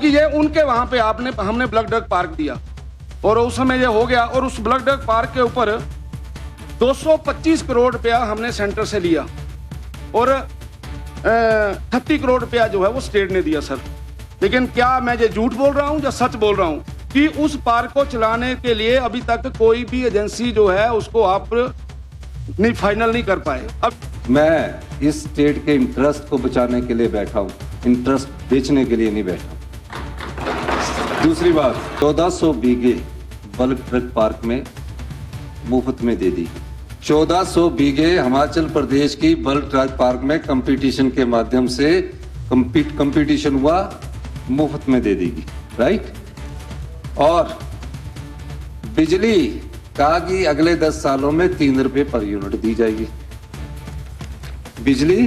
कीजिए, उनके वहां पे हमने ब्लड ड्रग पार्क दिया और उस समय ये हो गया, और उस ब्लड ड्रग पार्क के ऊपर 225 करोड़ रुपया हमने सेंटर से लिया और 30 करोड़ रुपया जो है वो स्टेट ने दिया सर। लेकिन क्या मैं ये झूठ बोल रहा हूँ या सच बोल रहा हूँ कि उस पार्क को चलाने के लिए अभी तक कोई भी एजेंसी जो है उसको आप नहीं फाइनल नहीं कर पाए। अब मैं इस स्टेट के इंटरेस्ट को बचाने के लिए बैठा हूँ, इंटरेस्ट बेचने के लिए नहीं बैठा। दूसरी बात, 1400 बीघे बल्क ड्रग पार्क में मुफ्त में दे दी। 1400 बीघे हिमाचल प्रदेश की बल्क ड्रग पार्क में कंपटीशन के माध्यम से कंपटीशन हुआ, मुफ्त में दे देगी, राइट। और बिजली कहा कि अगले 10 सालों में 3 रुपए पर यूनिट दी जाएगी। बिजली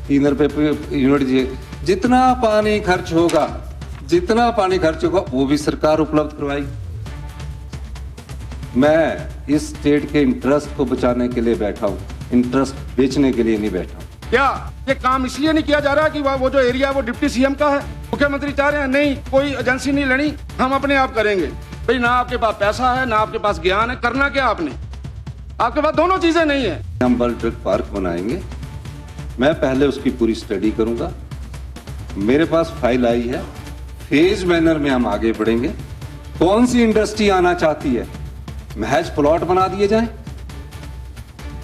3 रुपए पर यूनिट दी। जितना पानी खर्च होगा वो भी सरकार उपलब्ध करवाएगी। मैं इस स्टेट के इंटरेस्ट को बचाने के लिए बैठा हूं, इंटरेस्ट बेचने के लिए नहीं बैठा हूं। क्या ये काम इसलिए नहीं किया जा रहा कि वो जो एरिया वो डिप्टी सीएम का है? मुख्यमंत्री चाह रहे हैं नहीं कोई एजेंसी नहीं लेनी, हम अपने आप करेंगे। भाई ना आपके पास पैसा है ना आपके पास ज्ञान है, करना क्या आपने? आपके पास दोनों चीजें नहीं है। हम बल्क ड्रग पार्क बनाएंगे, मैं पहले उसकी पूरी स्टडी करूंगा। मेरे पास फाइल आई है, फेज मैनर में हम आगे बढ़ेंगे। कौन सी इंडस्ट्री आना चाहती है, महज प्लॉट बना दिए जाए,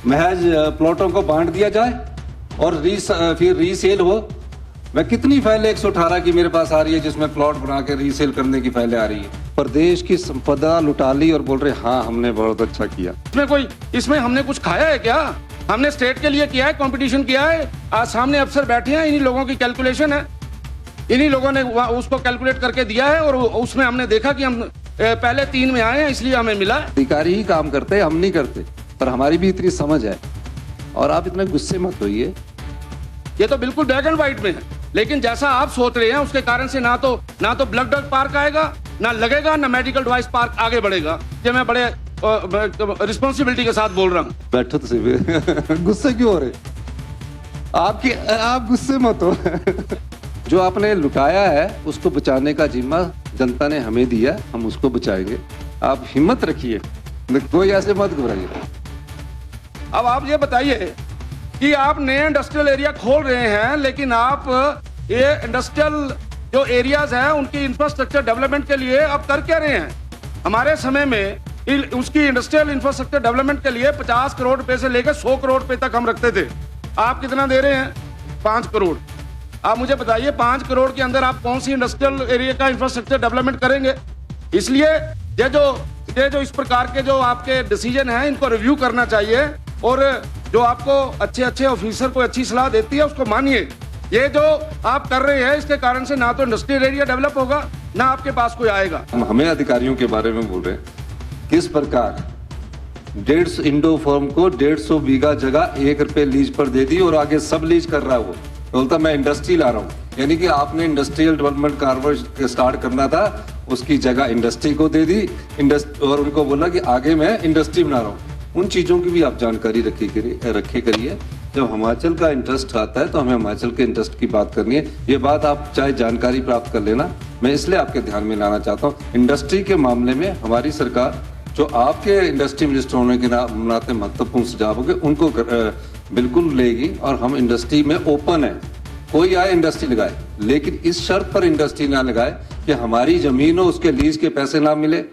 महज प्लॉटों को बांट दिया जाए और फिर रीसेल हो। मैं कितनी फाइलें 118 की मेरे पास आ रही है जिसमें प्लॉट बना के रीसेल करने की फाइलें आ रही है। प्रदेश की संपदा लुटा ली और बोल रहे हाँ हमने बहुत अच्छा किया। इसमें हमने कुछ खाया है क्या? हमने स्टेट के लिए किया है, कंपटीशन किया है। आज सामने अफसर बैठे हैं, इन्हीं लोगों की कैलकुलेशन है, इन्हीं लोगों ने उसको कैलकुलेट करके दिया है और उसमें हमने देखा कि हम पहले 3 में आए हैं इसलिए हमें मिला। अधिकारी ही काम करते हैं, हम नहीं करते, पर हमारी भी इतनी समझ है। और आप इतने गुस्से मत होइए, ये तो बिल्कुल ब्लैक एंड व्हाइट में है। लेकिन जैसा आप सोच रहे हैं उसके कारण से ना तो ब्लड ड्रग पार्क आएगा, ना लगेगा, ना मेडिकल डिवाइस पार्क आगे बढ़ेगा। ये मैं बड़े रिस्पॉन्सिबिलिटी के साथ बोल रहा हूँ। बैठो तो सही। गुस्से क्यों हो रहे? आप गुस्से मत हो। जो आपने लुटाया है उसको बचाने का जिम्मा जनता ने हमें दिया, हम उसको बचाएंगे। आप हिम्मत रखिए, कोई ऐसे मत घबराइए। अब आप ये बताइए कि आप नए इंडस्ट्रियल एरिया खोल रहे हैं, लेकिन आप ये इंडस्ट्रियल जो एरियाज हैं उनकी इंफ्रास्ट्रक्चर डेवलपमेंट के लिए आप कर क्या रहे हैं? हमारे समय में उसकी इंडस्ट्रियल इंफ्रास्ट्रक्चर डेवलपमेंट के लिए 50 करोड़ रुपए से लेकर 100 करोड़ रुपए तक हम रखते थे। आप कितना दे रहे हैं? 5 करोड़। आप मुझे बताइए 5 करोड़ के अंदर आप कौन सी इंडस्ट्रियल एरिया का इंफ्रास्ट्रक्चर डेवलपमेंट करेंगे? इसलिए ये जो इस प्रकार के जो आपके डिसीजन हैं इनको रिव्यू करना चाहिए और जो आपको अच्छे ऑफिसर को अच्छी सलाह देती है उसको मानिए। ये जो आप कर रहे हैं इसके कारण से ना तो इंडस्ट्रियल एरिया डेवलप होगा ना आपके पास कोई आएगा। हमें अधिकारियों के बारे में बोल रहे हैं किस प्रकार 150 इंडो फॉर्म को 150 बीघा जगह 1 रुपए लीज पर दे दी और आगे सब लीज कर रहा है। वो बोलता मैं इंडस्ट्री ला रहा हूँ, यानी कि आपने इंडस्ट्रियल डेवलपमेंट कार्य स्टार्ट करना था, उसकी जगह इंडस्ट्री को दे दी और उनको बोला कि आगे मैं इंडस्ट्री बना रहा हूँ। उन चीजों की भी आप जानकारी रखे करिए। जब हिमाचल का इंटरेस्ट आता है तो हमें हिमाचल के इंटरेस्ट की बात करनी है। ये बात आप चाहे जानकारी प्राप्त कर लेना, मैं इसलिए आपके ध्यान में लाना चाहता हूँ। इंडस्ट्री के मामले में हमारी सरकार जो आपके इंडस्ट्री मिनिस्टर होने के नाते महत्वपूर्ण सुझाव होंगे उनको बिल्कुल लेगी और हम इंडस्ट्री में ओपन है। कोई आए इंडस्ट्री लगाए, लेकिन इस शर्त पर इंडस्ट्री ना लगाए कि हमारी जमीन हो उसके लीज के पैसे ना मिले।